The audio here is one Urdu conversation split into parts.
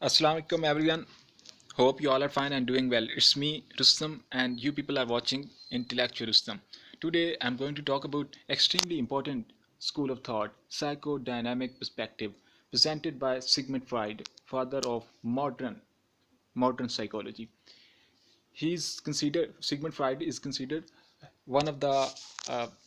Assalamu alaikum everyone. Hope you all are fine and doing well. It's me Rustam and you people are watching Intellectual Rustam. Today I'm going to talk about extremely important school of thought, psychodynamic perspective, presented by Sigmund Freud, father of modern psychology. Sigmund Freud is considered one of the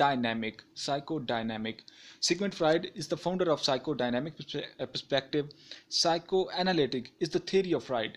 dynamic, psychodynamic. Sigmund Freud is the founder of psychodynamic perspective. Psychoanalytic is the theory of Freud.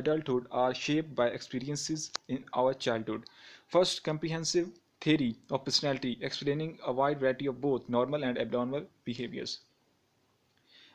adulthood are shaped by experiences in our childhood. First, comprehensive theory of personality explaining a wide variety of both normal and abnormal behaviors.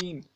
3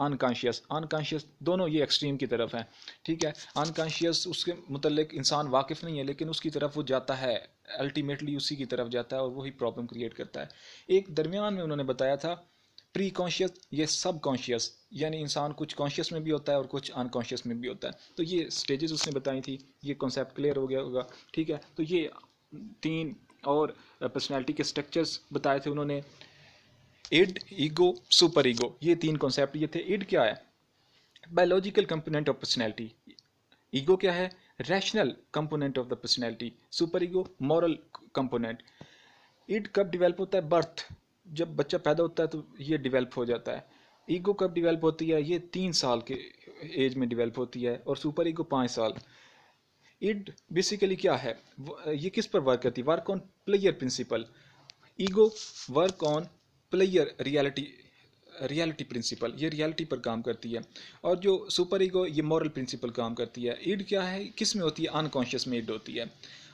unconscious دونوں یہ ایکسٹریم کی طرف ہیں. ٹھیک ہے, انکانشیس اس کے متعلق انسان واقف نہیں ہے لیکن اس کی طرف وہ جاتا ہے, الٹیمیٹلی اسی کی طرف جاتا ہے اور وہی پرابلم کریٹ کرتا ہے. ایک درمیان میں انہوں نے بتایا تھا پری کانشیس, یہ سب کانشیس, یعنی انسان کچھ کانشیس میں بھی ہوتا ہے اور کچھ انکانشیس میں بھی ہوتا ہے. تو یہ سٹیجز اس نے بتائی تھی, یہ کنسیپٹ کلیئر ہو گیا ہوگا. ٹھیک ہے, تو یہ 3 اور پرسنالٹی کے سٹرکچرز بتائے تھے انہوں نے, ایڈ, ایگو, سپر ایگو, یہ 3 کنسیپٹ یہ تھے. ایڈ کیا ہے؟ Biological component of personality. Ego کیا ہے؟ Rational component of the personality. Superego moral component. Id کب ڈیولپ ہوتا ہے؟ برتھ, جب بچہ پیدا ہوتا ہے تو یہ ڈیولپ ہو جاتا ہے. ایگو کب ڈیولپ ہوتی ہے؟ یہ 3 سال کے ایج میں ڈیولپ ہوتی ہے, اور سپر ایگو 5 سال. ایڈ بیسیکلی کیا ہے؟ یہ کس پر ورک کرتی ہے؟ Work on pleasure principle. Ego work on player reality principle, یہ ریالٹی پر کام کرتی ہے. اور جو سپر ایگو یہ مورل پرنسپل کام کرتی ہے. ایڈ کیا ہے, کس میں ہوتی ہے؟ ان کانشیس میں ایڈ ہوتی ہے.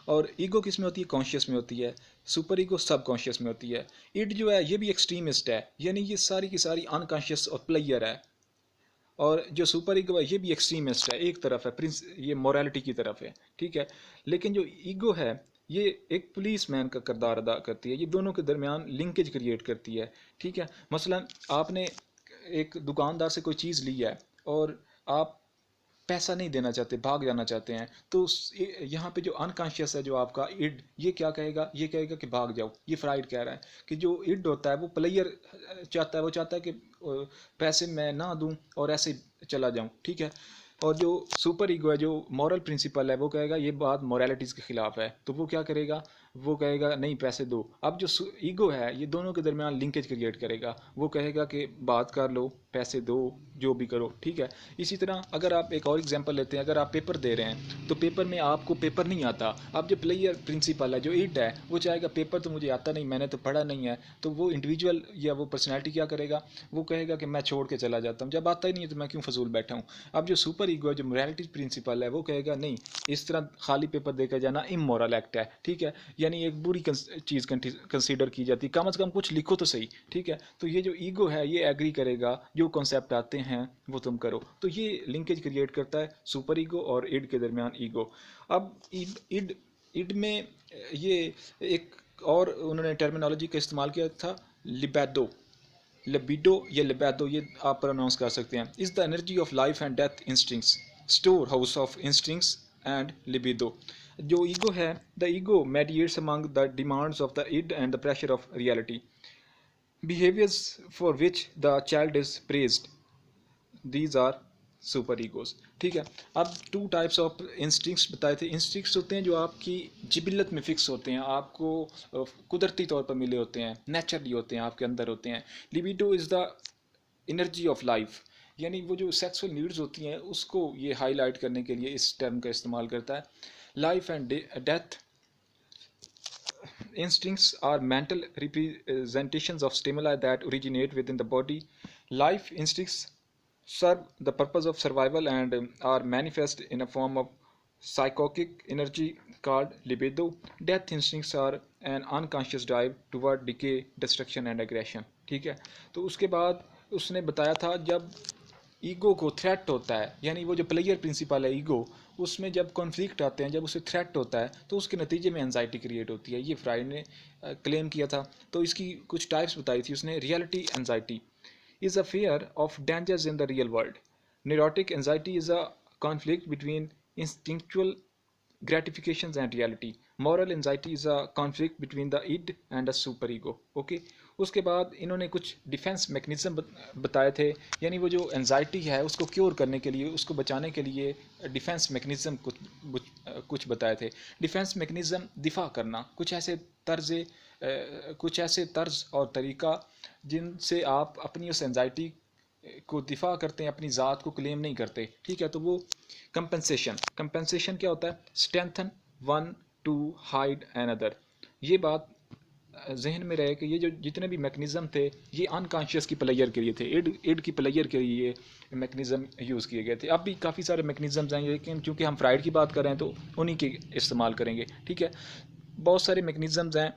اور ایگو کس میں ہوتی ہے؟ کانشیس میں ہوتی ہے. سپر ایگو سب کانشیس میں ہوتی ہے. ایڈ جو ہے یہ بھی ایکسٹریمسٹ ہے, یعنی یہ ساری کی ساری ان کانشیس اور پلیئر ہے. اور جو سپر ایگو ہے یہ بھی ایکسٹریمسٹ ہے, ایک طرف ہے, یہ مورالٹی کی طرف ہے. ٹھیک ہے, لیکن جو ایگو ہے یہ ایک پولیس مین کا کردار ادا کرتی ہے, یہ دونوں کے درمیان لنکیج کریٹ کرتی ہے. ٹھیک ہے, مثلا آپ نے ایک دکاندار سے کوئی چیز لی ہے اور آپ پیسہ نہیں دینا چاہتے, بھاگ جانا چاہتے ہیں, تو یہاں پہ جو انکانشیس ہے جو آپ کا ایڈ, یہ کیا کہے گا؟ یہ کہے گا کہ بھاگ جاؤ. یہ فرائڈ کہہ رہا ہے کہ جو ایڈ ہوتا ہے وہ پلیئر چاہتا ہے, وہ چاہتا ہے کہ پیسے میں نہ دوں اور ایسے چلا جاؤں. ٹھیک ہے, اور جو سپر ایگو ہے, جو مورل پرنسپل ہے, وہ کہے گا یہ بات مورالٹیز کے خلاف ہے, تو وہ کیا کرے گا؟ وہ کہے گا نہیں پیسے دو. اب جو ایگو ہے یہ دونوں کے درمیان لنکیج کریٹ کرے گا, وہ کہے گا کہ بات کر لو, پیسے دو, جو بھی کرو. ٹھیک ہے, اسی طرح اگر آپ ایک اور ایگزامپل لیتے ہیں, اگر آپ پیپر دے رہے ہیں تو پیپر میں آپ کو پیپر نہیں آتا, اب جو پلیئر پرنسپل ہے, جو ایڈ ہے, وہ چاہے گا پیپر تو مجھے آتا نہیں, میں نے تو پڑھا نہیں ہے, تو وہ انڈیویجول یا وہ پرسنالٹی کیا کرے گا؟ وہ کہے گا کہ میں چھوڑ کے چلا جاتا ہوں, جب آتا ہی نہیں ہے تو میں کیوں فضول بیٹھا ہوں. اب جو سپر ایگو ہے, جو مورالٹی پرنسپل ہے, وہ کہے گا نہیں, اس طرح خالی پیپر دے کے جانا امورل ایکٹ ہے. ٹھیک ہے, یعنی ایک بری چیز کنسیڈر کی جاتی, کم از کم کچھ لکھو تو صحیح. ٹھیک ہے, تو یہ جو ایگو ہے یہ ایگری کرے گا, جو کنسیپٹ آتے ہیں وہ تم کرو. تو یہ لنکیج کریٹ کرتا ہے سپر ایگو اور ایڈ کے درمیان ایگو. اب ایڈ میں یہ ایک اور انہوں نے ٹرمینالوجی کا استعمال کیا تھا, لبیڈو یا لبیدو, یہ آپ پروناؤنس کر سکتے ہیں. Is the energy of life and death instincts, storehouse of instincts and libido. جو ایگو ہے, the ego mediates among the demands of the id and the pressure of reality. behaviors for which the child is praised, these are super egos. ٹھیک ہے, اب 2 types آف انسٹنکٹس بتائے تھے. انسٹنکٹس ہوتے ہیں جو آپ کی جبلت میں فکس ہوتے ہیں, آپ کو قدرتی طور پر ملے ہوتے ہیں, نیچرلی ہوتے ہیں, آپ کے اندر ہوتے ہیں. Libido is the energy of life, یعنی وہ جو سیکسول نیڈز ہوتی ہیں اس کو یہ ہائی لائٹ کرنے کے لیے اس ٹرم کا استعمال کرتا ہے. Life and death instincts are mental representations of stimuli that originate within the body. Life instincts serve the purpose of survival and are manifest in a form of psychic energy called libido. Death instincts are an unconscious drive toward decay, destruction and aggression. ٹھیک ہے, تو اس کے بعد اس نے بتایا تھا جب ایگو کو تھریٹ ہوتا ہے, یعنی وہ جو پلیئر پرنسپل ہے ایگو, اس میں جب کانفلکٹ آتے ہیں, جب اسے تھریٹ ہوتا ہے تو اس کے نتیجے میں انزائٹی کریٹ ہوتی ہے. یہ فرائڈ نے کلیم کیا تھا. تو اس کی کچھ ٹائپس بتائی تھی اس نے. Reality anxiety is a fear of dangers in the real world. Neurotic anxiety is a conflict between instinctual gratifications and reality. Moral anxiety is a conflict between the id and the superego. Okay, اس کے بعد انہوں نے کچھ ڈیفینس میکنزم بتائے تھے, یعنی وہ جو انزائٹی ہے اس کو کیور کرنے کے لیے, اس کو بچانے کے لیے ڈیفینس میکنزم کچھ بتائے تھے. ڈیفینس میکنزم دفاع کرنا, کچھ ایسے طرز اور طریقہ جن سے آپ اپنی اس انزائٹی کو دفاع کرتے ہیں, اپنی ذات کو کلیم نہیں کرتے. ٹھیک ہے, تو وہ کمپنسیشن کیا ہوتا ہے؟ Strengthen one to hide another. یہ بات ذہن میں رہے کہ یہ جو جتنے بھی میکنزم تھے یہ انکانشیس کی پلیئر کے لیے تھے, ایڈ کی پلیئر کے لیے یہ میکنزم یوز کیے گئے تھے. اب بھی کافی سارے میکنزمز ہیں, لیکن چونکہ ہم فرائڈ کی بات کر رہے ہیں تو انہی کے استعمال کریں گے. ٹھیک ہے, بہت سارے میکنزمز ہیں.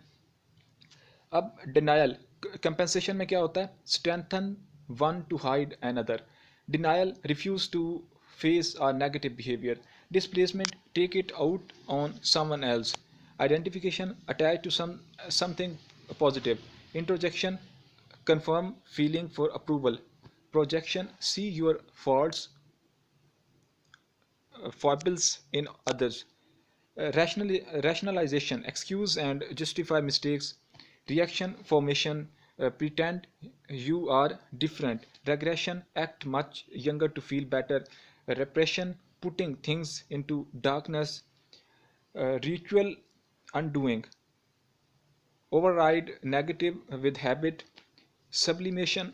اب ڈینائل, کمپنسیشن میں کیا ہوتا ہے؟ Strengthen one to hide another. Denial, refuse to face our negative behavior. Displacement, take it out on someone else. Identification, attach to something positive. Introjection, confirm feeling for approval. Projection, see your faults, foibles in others. Rationalization, excuse and justify mistakes. Reaction, formation, pretend you are different. Regression, act much younger to feel better. Repression, putting things into darkness. Ritual, undoing. Override negative with habit. Sublimation,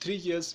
3 years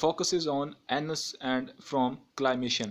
focuses on anus and from climation.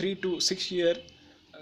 3 to 6 year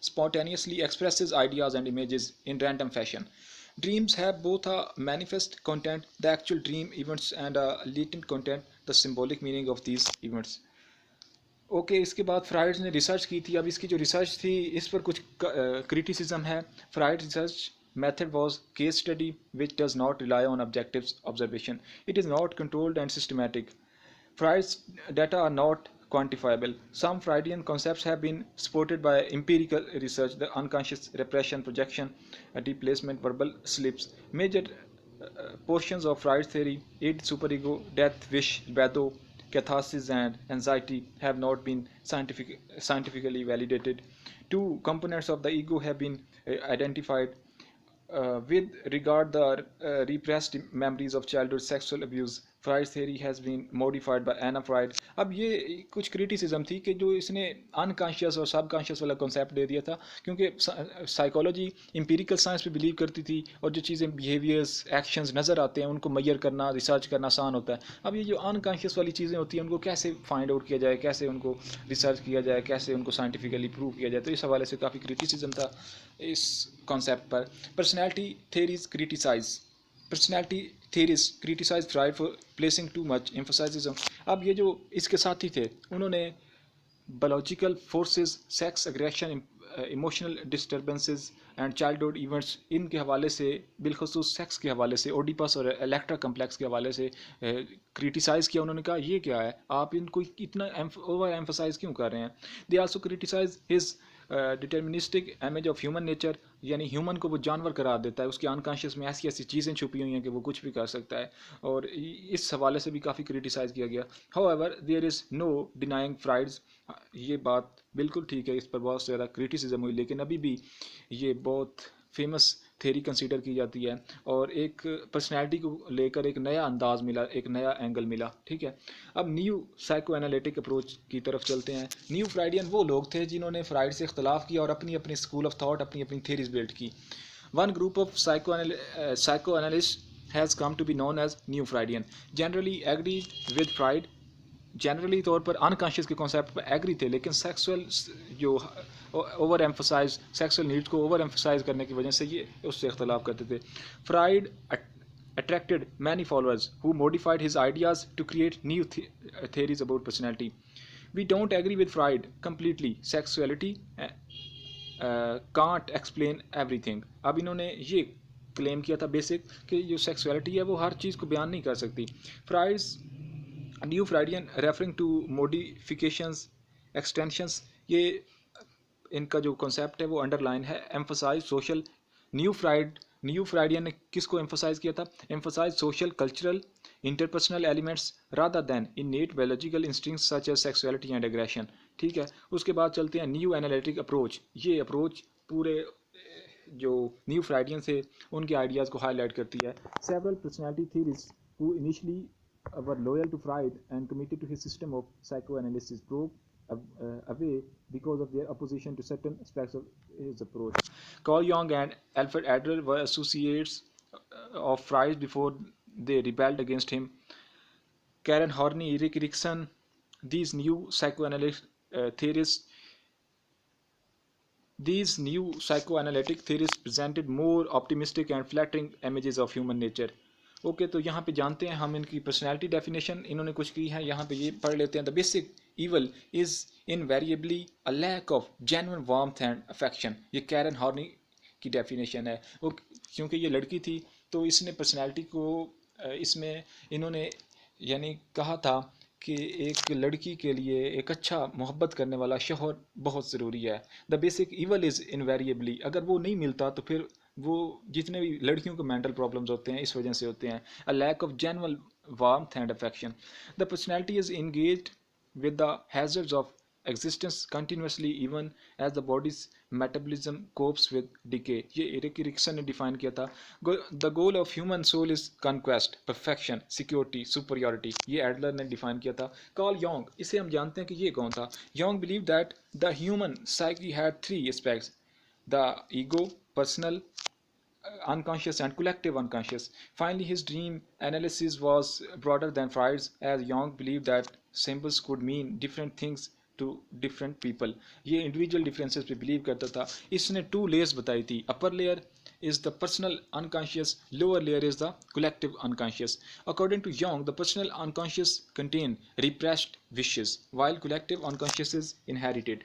spontaneously expresses ideas and images in random fashion. Dreams have both a manifest content, the actual dream events, and a latent content, the symbolic meaning of these events. Okay, اس کے بعد فرائڈ نے ریسرچ کی تھی. اب اس کی جو ریسرچ تھی اس پر کچھ کریٹیسزم ہے. Fried research method was case study which does not rely on objective observation. It is not controlled and systematic. Freud's data are not quantifiable. Some Freudian concepts have been supported by empirical research: the unconscious, repression, projection, displacement, verbal slips. Major portions of Freud's theory, id, superego, death, wish, libido, catharsis, and anxiety, have not been scientifically validated. Two components of the ego have been identified with regard the repressed memories of childhood sexual abuse. Freud's theory has been modified by Anna Freud. اب یہ کچھ کریٹیسزم تھی کہ جو اس نے انکانشیس اور سب کانشیس والا کنسیپٹ دے دیا تھا، کیونکہ سائیکالوجی امپیریکل سائنس پہ بلیو کرتی تھی، اور جو چیزیں بیہیویئرز ایکشنز نظر آتے ہیں ان کو میئر کرنا، ریسرچ کرنا آسان ہوتا ہے. اب یہ جو انکانشیس والی چیزیں ہوتی ہیں ان کو کیسے فائنڈ آؤٹ کیا جائے، کیسے ان کو ریسرچ کیا جائے، کیسے ان کو سائنٹیفکلی پروو کیا جائے، تو اس حوالے سے کافی کریٹیسزم تھا اس کانسیپٹ پر. Personality theories criticize. Personality theories criticize Freud for placing too much emphasis. اب یہ جو اس کے ساتھی تھے انہوں نے biological forces, sex aggression, emotional disturbances and childhood events, ان کے حوالے سے، بالخصوص سیکس کے حوالے سے، اوڈیپس اور الیکٹرا کمپلیکس کے حوالے سے کریٹیسائز کیا. انہوں نے کہا یہ کیا ہے، آپ ان کو اتنا اوور ایمفسائز کیوں کر رہے ہیں. They also criticise his deterministic image of human nature, یعنی ہیومن کو وہ جانور قرار دیتا ہے، اس کے انکانشیس میں ایسی ایسی چیزیں چھپی ہوئی ہیں کہ وہ کچھ بھی کر سکتا ہے، اور اس حوالے سے بھی کافی کریٹیسائز کیا گیا. however there is no denying Freud's. یہ بات بالکل ٹھیک ہے، اس پر بہت زیادہ کریٹیسزم ہوئی، لیکن ابھی بھی یہ بہت فیمس تھیری کنسیڈر کی جاتی ہے، اور ایک پرسنالٹی کو لے کر ایک نیا انداز ملا، ایک نیا اینگل ملا. ٹھیک ہے، اب نیو سائیکو انالیٹک اپروچ کی طرف چلتے ہیں. نیو فرائیڈین وہ لوگ تھے جنہوں نے فرائڈ سے اختلاف کیا اور اپنی اپنی اسکول آف تھاٹ، اپنی اپنی تھیریز بلڈ کی. One group of psycho analyst has come to be known as New Freudian. Generally agreed with Freud. Generally طور پر انکانشیس کے کانسیپٹ پہ ایگری تھے، لیکن سیکسول جو اوور ایمفسائز، سیکسول نیڈس کو اوور ایمفسائز کرنے کی وجہ سے یہ اس سے اختلاف کرتے تھے. Fried attracted many followers who modified his ideas to create new theories about personality. We don't agree with Freud completely. Sexuality can't explain everything. اب انہوں نے یہ کلیم کیا تھا بیسک کہ جو سیکسولیٹی ہے وہ ہر چیز کو بیان نہیں کر سکتی. Freud's neo Freudian referring to modifications, extensions, یہ ان کا جو کنسیپٹ ہے وہ انڈر لائن ہے. Emphasize social. نیو فرائیڈین نے کس کو ایمفسائز کیا تھا؟ Emphasize social, cultural, interpersonal elements rather than innate biological instincts such as sexuality and aggression. ٹھیک ہے، اس کے بعد چلتے ہیں نیو اینالیٹک اپروچ. یہ اپروچ پورے جو نیو فرائیڈین سے ان کے آئیڈیاز کو ہائی لائٹ کرتی ہے. Several personality theories who initially were loyal to Freud and committed to his system of psychoanalysis broke away because of their opposition to certain aspects of his approach. Carl Jung and Alfred Adler were associates of Freud before they rebelled against him. Karen Horney, Erik Erikson, these new psychoanalytic theories presented more optimistic and flattering images of human nature. Okay, تو یہاں پہ جانتے ہیں ہم ان کی پرسنالٹی ڈیفینیشن انہوں نے کچھ کی ہے، یہاں پہ یہ پڑھ لیتے ہیں. The basic evil is invariably a lack of genuine warmth and affection. یہ کیرن ہارنی کی ڈیفینیشن ہے. کیونکہ یہ لڑکی تھی تو اس نے پرسنالٹی کو اس میں انہوں نے یعنی کہا تھا کہ ایک لڑکی کے لیے ایک اچھا محبت کرنے والا شوہر بہت ضروری ہے. The basic evil is invariably, اگر وہ نہیں ملتا تو پھر وہ جتنے بھی لڑکیوں کو مینٹل پرابلمز ہوتے ہیں اس وجہ سے ہوتے ہیں. A lack of genuine warmth and affection. The personality is engaged with the hazards of existence continuously even as the body's metabolism copes with decay. یہ ایرک ایرکسن نے ڈیفائن کیا تھا. The goal of human soul is conquest, perfection, security, superiority. یہ ایڈلر نے ڈیفائن کیا تھا. کارل یونگ، اسے ہم جانتے ہیں کہ یہ کون تھا. Jung believe that the human psyche had 3 aspects: the ego, personal unconscious, and collective unconscious. Finally, his dream analysis was broader than Freud's, as Jung believed that symbols could mean different things to different people. یہ انڈیویجول ڈفرینسز پہ بلیو کرتا تھا. اس نے 2 layers بتائی تھی: upper layer is the personal unconscious, lower layer is the collective unconscious. According to Jung, the personal unconscious contain repressed wishes while collective unconscious is inherited.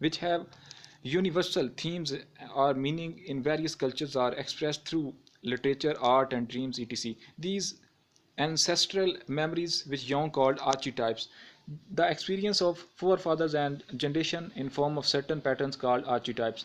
which have universal themes or meaning in various cultures are expressed through literature, art, and dreams, etc. These ancestral memories, which Jung called archetypes, the experience of forefathers and generation in form of certain patterns called archetypes.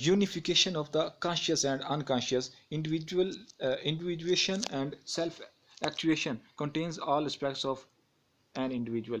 unification of the conscious and unconscious, individuation and self actuation contains all aspects of an individual.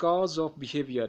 cause of behavior,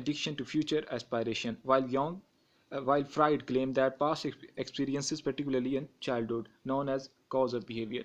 addiction to future aspiration, while Freud claimed that past experiences particularly in childhood known as cause of behavior.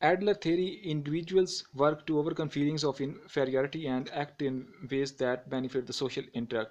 Adler theory individuals work to overcome feelings of inferiority and act in ways that benefit the social interact.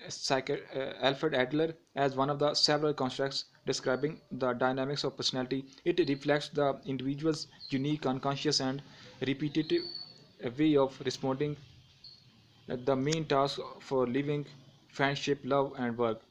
Alfred Adler as one of the several constructs describing the dynamics of personality. It reflects the individual's unique, unconscious, and repetitive way of responding the main task for living, friendship, love and work.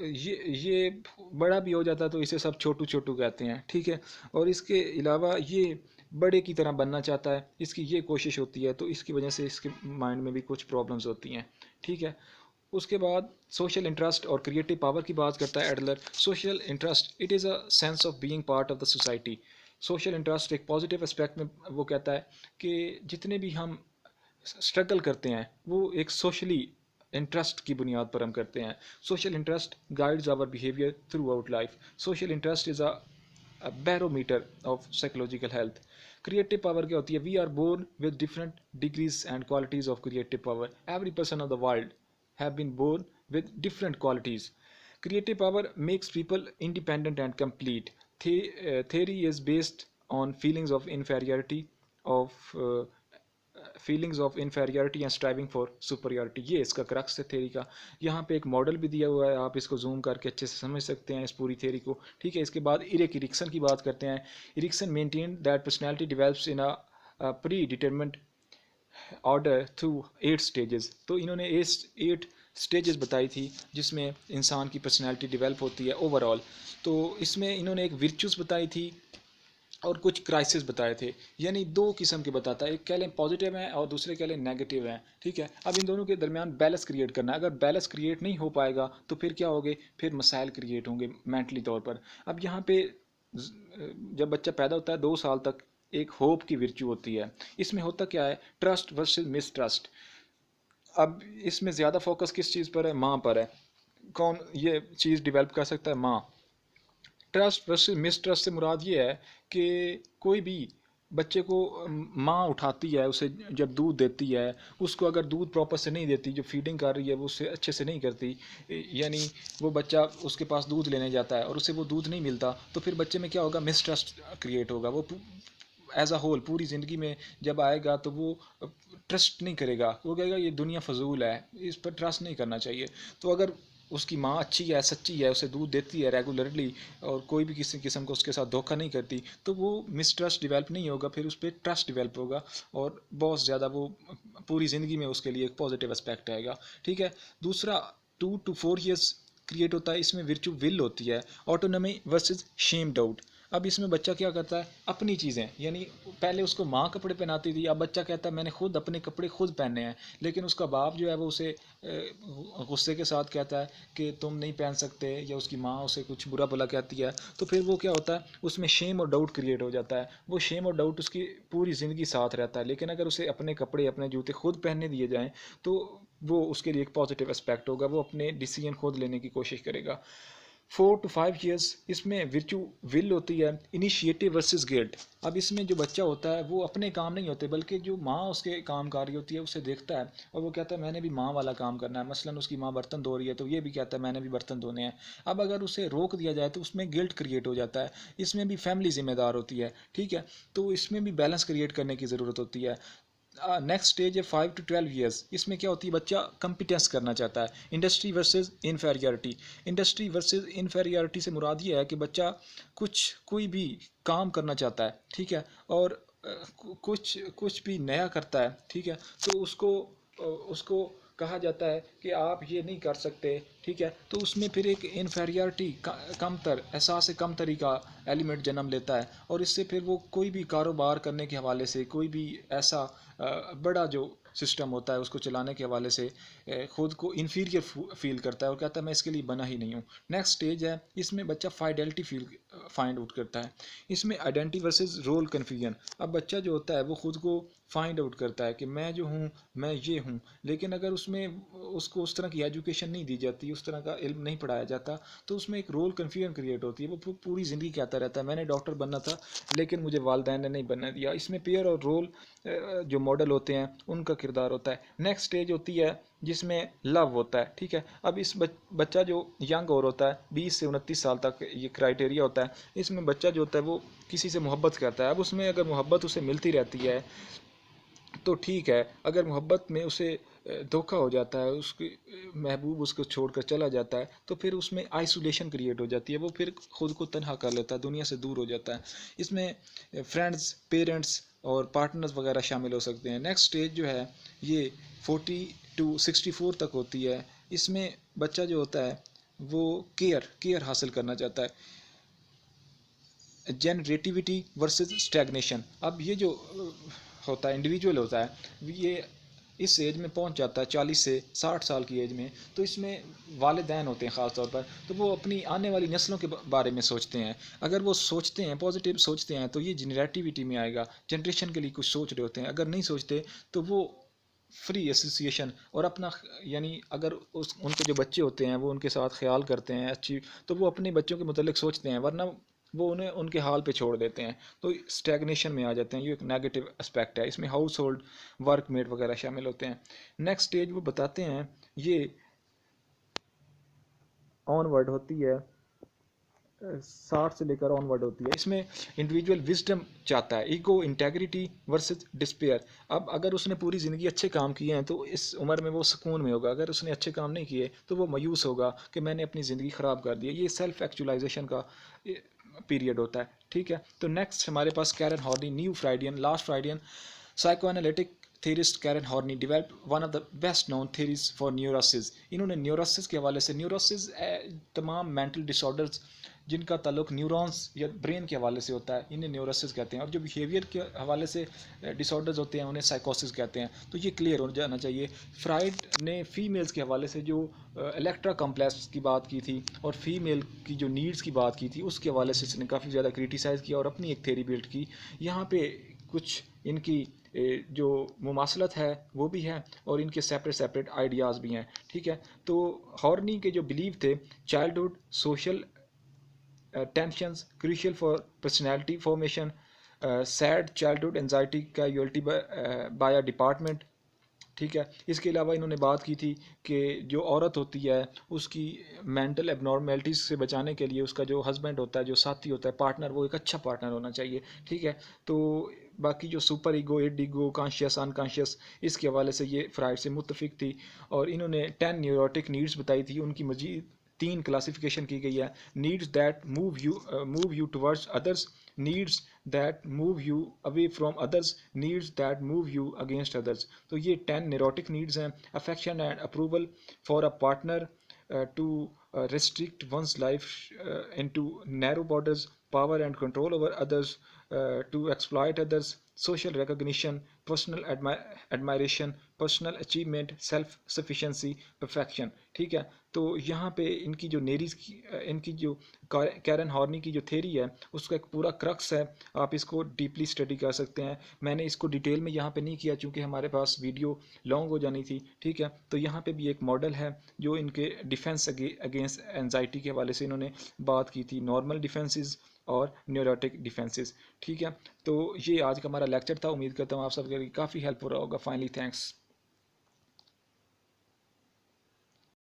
یہ بڑا بھی ہو جاتا ہے تو اسے سب چھوٹو چھوٹو کہتے ہیں، ٹھیک ہے. اور اس کے علاوہ یہ بڑے کی طرح بننا چاہتا ہے، اس کی یہ کوشش ہوتی ہے، تو اس کی وجہ سے اس کے مائنڈ میں بھی کچھ پرابلمز ہوتی ہیں، ٹھیک ہے. اس کے بعد سوشل انٹرسٹ اور کریٹو پاور کی بات کرتا ہے Adler. Social interest it is a sense of being part of the society. Social interest ایک پازیٹیو اسپیکٹ میں وہ کہتا ہے کہ جتنے بھی ہم اسٹرگل کرتے ہیں وہ ایک سوشلی انٹرسٹ کی بنیاد پر ہم کرتے ہیں. Social interest guides our behaviour throughout life. Social interest is a barometer of psychological health. Creative power کیا ہوتی ہے؟ We are born with different degrees and qualities of creative power. Every person of the world have been born with different qualities. Creative power makes people independent and complete. Theory is based on feelings of inferiority and striving for superiority. یہ اس کا کرکس ہے تھیری کا. یہاں پہ ایک ماڈل بھی دیا ہوا ہے، آپ اس کو زوم کر کے اچھے سے سمجھ سکتے ہیں اس پوری تھیری کو، ٹھیک ہے. اس کے بعد ایرکسن کی بات کرتے ہیں. Erikson maintain that personality develops in predetermined order through 8 stages. تو انہوں نے 8 اسٹیجز بتائی تھی جس میں انسان کی پرسنالٹی ڈیولپ ہوتی ہے اوور آل. تو اس میں انہوں نے ایک ورچوز بتائی تھی اور کچھ کرائسس بتائے تھے. یعنی 2 قسم کے بتاتا ہے، ایک کہہ لیں پازیٹیو ہیں اور دوسرے کہہ لیں نیگیٹیو ہیں، ٹھیک ہے. اب ان دونوں کے درمیان بیلنس کریٹ کرنا ہے. اگر بیلنس کریٹ نہیں ہو پائے گا تو پھر کیا ہوگے؟ پھر مسائل کریٹ ہوں گے مینٹلی طور پر. اب یہاں پہ جب بچہ پیدا ہوتا ہے 2 سال تک ایک ہوپ کی ورچو ہوتی ہے. اس میں ہوتا کیا ہے؟ ٹرسٹ ورسز مس ٹرسٹ. اب اس میں زیادہ فوکس کس چیز پر ہے؟ ماں پر ہے. کون یہ چیز ڈیولپ کر سکتا ہے؟ ماں. ٹرسٹ ورسز مس ٹرسٹ سے مراد یہ ہے کہ کوئی بھی بچے کو ماں اٹھاتی ہے، اسے جب دودھ دیتی ہے، اس کو اگر دودھ پراپر سے نہیں دیتی، جو فیڈنگ کر رہی ہے وہ اسے اچھے سے نہیں کرتی، یعنی وہ بچہ اس کے پاس دودھ لینے جاتا ہے اور اسے وہ دودھ نہیں ملتا، تو پھر بچے میں کیا ہوگا؟ مس ٹرسٹ کریٹ ہوگا. وہ ایز اے ہول پوری زندگی میں جب آئے گا تو وہ ٹرسٹ نہیں کرے گا، وہ کہے گا یہ دنیا فضول ہے، اس پر ٹرسٹ نہیں کرنا چاہیے. تو اگر اس کی ماں اچھی ہے، سچی ہے، اسے دودھ دیتی ہے ریگولرلی اور کوئی بھی کسی قسم کو اس کے ساتھ دھوکہ نہیں کرتی، تو وہ مس ٹرسٹ ڈیولپ نہیں ہوگا، پھر اس پہ ٹرسٹ ڈیولپ ہوگا اور بہت زیادہ وہ پوری زندگی میں اس کے لیے ایک پازیٹیو اسپیکٹ آئے گا، ٹھیک ہے. دوسرا 2 to 4 years کریٹ ہوتا ہے. اس میں ورچو ول ہوتی ہے. آٹونومی ورسز شیم ڈاؤٹ. اب اس میں بچہ کیا کرتا ہے؟ اپنی چیزیں، یعنی پہلے اس کو ماں کپڑے پہناتی تھی، اب بچہ کہتا ہے میں نے خود اپنے کپڑے خود پہننے ہیں، لیکن اس کا باپ جو ہے وہ اسے غصے کے ساتھ کہتا ہے کہ تم نہیں پہن سکتے، یا اس کی ماں اسے کچھ برا بھلا کہتی ہے، تو پھر وہ کیا ہوتا ہے؟ اس میں شیم اور ڈاؤٹ کریٹ ہو جاتا ہے. وہ شیم اور ڈاؤٹ اس کی پوری زندگی ساتھ رہتا ہے. لیکن اگر اسے اپنے کپڑے اپنے جوتے خود پہننے دیے جائیں تو وہ اس کے لیے ایک پازیٹیو اسپیکٹ ہوگا، وہ اپنے ڈیسیژن خود لینے کی کوشش کرے گا. 4 to 5 years اس میں ورچو ول ہوتی ہے. Initiative versus guilt. اب اس میں جو بچہ ہوتا ہے وہ اپنے کام نہیں ہوتے، بلکہ جو ماں اس کے کام کر رہی ہوتی ہے اسے دیکھتا ہے اور وہ کہتا ہے میں نے بھی ماں والا کام کرنا ہے. مثلا اس کی ماں برتن دھو رہی ہے تو یہ بھی کہتا ہے میں نے بھی برتن دھونے ہیں. اب اگر اسے روک دیا جائے تو اس میں گلٹ کریٹ ہو جاتا ہے. اس میں بھی فیملی ذمہ دار ہوتی ہے، ٹھیک ہے. تو اس میں بھی بیلنس کریٹ کرنے کی ضرورت ہوتی ہے. نیکسٹ اسٹیج ہے 5 to 12 years. اس میں کیا ہوتی ہے؟ بچہ کمپیٹنس کرنا چاہتا ہے. Industry versus inferiority. Industry versus inferiority سے مراد یہ ہے کہ بچہ کوئی بھی کام کرنا چاہتا ہے، ٹھیک ہے، اور کچھ بھی نیا کرتا ہے، ٹھیک ہے، تو اس کو کہا جاتا ہے کہ آپ یہ نہیں کر سکتے، ٹھیک ہے. تو اس میں پھر ایک انفیریورٹی احساس کم تری کا ایلیمنٹ جنم لیتا ہے، اور اس سے پھر وہ کوئی بھی کاروبار کرنے کے حوالے سے، کوئی بھی ایسا بڑا جو سسٹم ہوتا ہے اس کو چلانے کے حوالے سے خود کو انفیریئر فیل کرتا ہے اور کہتا ہے میں اس کے لیے بنا ہی نہیں ہوں. نیکسٹ اسٹیج ہے اس میں بچہ فائیڈلٹی فائنڈ آؤٹ کرتا ہے. اس میں آئیڈینٹی ورسز رول کنفیوژن. اب بچہ جو ہوتا ہے وہ خود کو فائنڈ آؤٹ کرتا ہے کہ میں جو ہوں میں یہ ہوں، لیکن اگر اس کو اس طرح کی ایجوکیشن نہیں دی جاتی، اس طرح کا علم نہیں پڑھایا جاتا، تو اس میں ایک رول کنفیوژن کریٹ ہوتی ہے. وہ پوری زندگی کہتا رہتا ہے میں نے ڈاکٹر بننا تھا لیکن مجھے والدین نے نہیں بننے دیا. اس میں پیئر اور رول جو ماڈل ہوتے ہیں ان کا کردار ہوتا ہے. نیکسٹ اسٹیج ہوتی ہے جس میں لو ہوتا ہے، ٹھیک ہے. اب اس بچہ جو ینگ اور ہوتا ہے 20 سے 29 سال تک یہ کرائٹیریا ہوتا ہے. اس میں بچہ جو ہوتا ہے وہ کسی سے محبت کرتا ہے. اب اس میں اگر محبت اسے ملتی رہتی ہے تو ٹھیک ہے، اگر محبت میں اسے دھوکہ ہو جاتا ہے، اس کی محبوب اس کو چھوڑ کر چلا جاتا ہے، تو پھر اس میں آئسولیشن کریٹ ہو جاتی ہے. وہ پھر خود کو تنہا کر لیتا ہے، دنیا سے دور ہو جاتا ہے. اس میں فرینڈز، پیرنٹس اور پارٹنرز وغیرہ شامل ہو سکتے ہیں. نیکسٹ اسٹیج جو ہے یہ 40 to 64 تک ہوتی ہے. اس میں بچہ جو ہوتا ہے وہ کیئر حاصل کرنا چاہتا ہے. Generativity versus stagnation. اب یہ جو ہوتا ہے انڈیویجول ہوتا ہے یہ اس ایج میں پہنچ جاتا ہے 40 سے 60 سال کی ایج میں, تو اس میں والدین ہوتے ہیں خاص طور پر, تو وہ اپنی آنے والی نسلوں کے بارے میں سوچتے ہیں. اگر وہ سوچتے ہیں پازیٹیو سوچتے ہیں تو یہ جنریٹیوٹی میں آئے گا, جنریشن کے لیے کچھ سوچ رہے ہوتے ہیں. اگر نہیں سوچتے تو وہ فری ایسوسیشن اور اپنا یعنی اگر ان کے جو بچے ہوتے ہیں وہ ان کے ساتھ خیال کرتے ہیں اچھی, تو وہ اپنے بچوں کے متعلق سوچتے ہیں, ورنہ وہ انہیں ان کے حال پہ چھوڑ دیتے ہیں, تو اسٹیگنیشن میں آ جاتے ہیں. یہ ایک نیگیٹو اسپیکٹ ہے, اس میں ہاؤس ہولڈ ورک میٹ وغیرہ شامل ہوتے ہیں. نیکسٹ اسٹیج وہ بتاتے ہیں یہ آن ورڈ ہوتی ہے 60 سے لے کر آن ورڈ ہوتی ہے. اس میں انڈیویجول وزڈم چاہتا ہے, ایگو انٹیگریٹی ورسز ڈسپیئر. اب اگر اس نے پوری زندگی اچھے کام کیے ہیں تو اس عمر میں وہ سکون میں ہوگا, اگر اس نے اچھے کام نہیں کیے تو وہ مایوس ہوگا کہ میں نے اپنی زندگی خراب کر دی. یہ سیلف ایکچولائزیشن کا پیریڈ ہوتا ہے. ٹھیک ہے, تو نیکسٹ ہمارے پاس Karen Horney, neo Freudian, last Freudian psychoanalytic theorist Karen Horney develop one of the best known theories for neuroses. انہوں نے نیورسز کے حوالے سے, نیورسز تمام مینٹل ڈس آرڈرز جن کا تعلق نیورونز یا برین کے حوالے سے ہوتا ہے انہیں نیورسز کہتے ہیں, اور جو بیہیویئر کے حوالے سے ڈس آرڈرز ہوتے ہیں انہیں سائیکوسس کہتے ہیں. تو یہ کلیئر ہو جانا چاہیے. فرائڈ نے فیمیلز کے حوالے سے جو الیکٹرا کمپلیکس کی بات کی تھی اور فیمیل کی جو نیڈز کی بات کی تھی اس کے حوالے سے اس نے کافی زیادہ کریٹیسائز کیا اور اپنی ایک تھیوری بلڈ کی. یہاں پہ کچھ ان کی جو مماثلت ہے وہ بھی ہے اور ان کے سیپریٹ آئیڈیاز بھی ہیں. ٹھیک ہے, تو ہارنی کے جو بلیو تھے childhood social tensions crucial for personality formation, said childhood anxiety کا یولٹی بایا ڈپارٹمنٹ. ٹھیک ہے, اس کے علاوہ انہوں نے بات کی تھی کہ جو عورت ہوتی ہے اس کی مینٹل ایب نارمیلٹیز سے بچانے کے لیے اس کا جو ہسبینڈ ہوتا ہے, جو ساتھی ہوتا ہے, پارٹنر, وہ ایک اچھا پارٹنر ہونا چاہیے. ٹھیک ہے, تو باقی جو super ego, id ego, conscious, unconscious, اس کے حوالے سے یہ فرائڈ سے متفق تھی. اور انہوں نے 10 نیوروٹک نیڈز بتائی تھی, ان کی مزید 3 کلاسیفیکیشن کی گئی ہے. Needs that move you towards others, needs that move you away from others, needs that move you against others. تو یہ 10 نیوروٹک نیڈز ہیں. Affection and approval for a partner, to restrict one's life into narrow borders, power and control over others, to exploit others, social recognition, personal admiration, personal achievement, self sufficiency, perfection. ٹھیک ہے, تو یہاں پہ ان کی جو نیریز ان کی جو کیرن ہارنی کی جو تھیری ہے اس کا ایک پورا کرکس ہے. آپ اس کو ڈیپلی اسٹڈی کر سکتے ہیں. میں نے اس کو ڈیٹیل میں یہاں پہ نہیں کیا چونکہ ہمارے پاس ویڈیو لانگ ہو جانی تھی. ٹھیک ہے, تو یہاں پہ بھی ایک ماڈل ہے جو ان کے ڈیفینس اگینسٹ اینزائٹی کے حوالے سے انہوں نے بات کی تھی, نارمل ڈیفینسز اور نیوروٹک ڈیفینسز. ٹھیک ہے, تو یہ آج کا ہمارا لیکچر تھا. امید کرتا ہوں آپ سب کے لیے کافی ہیلپ ہو رہا ہوگا. Finally thanks.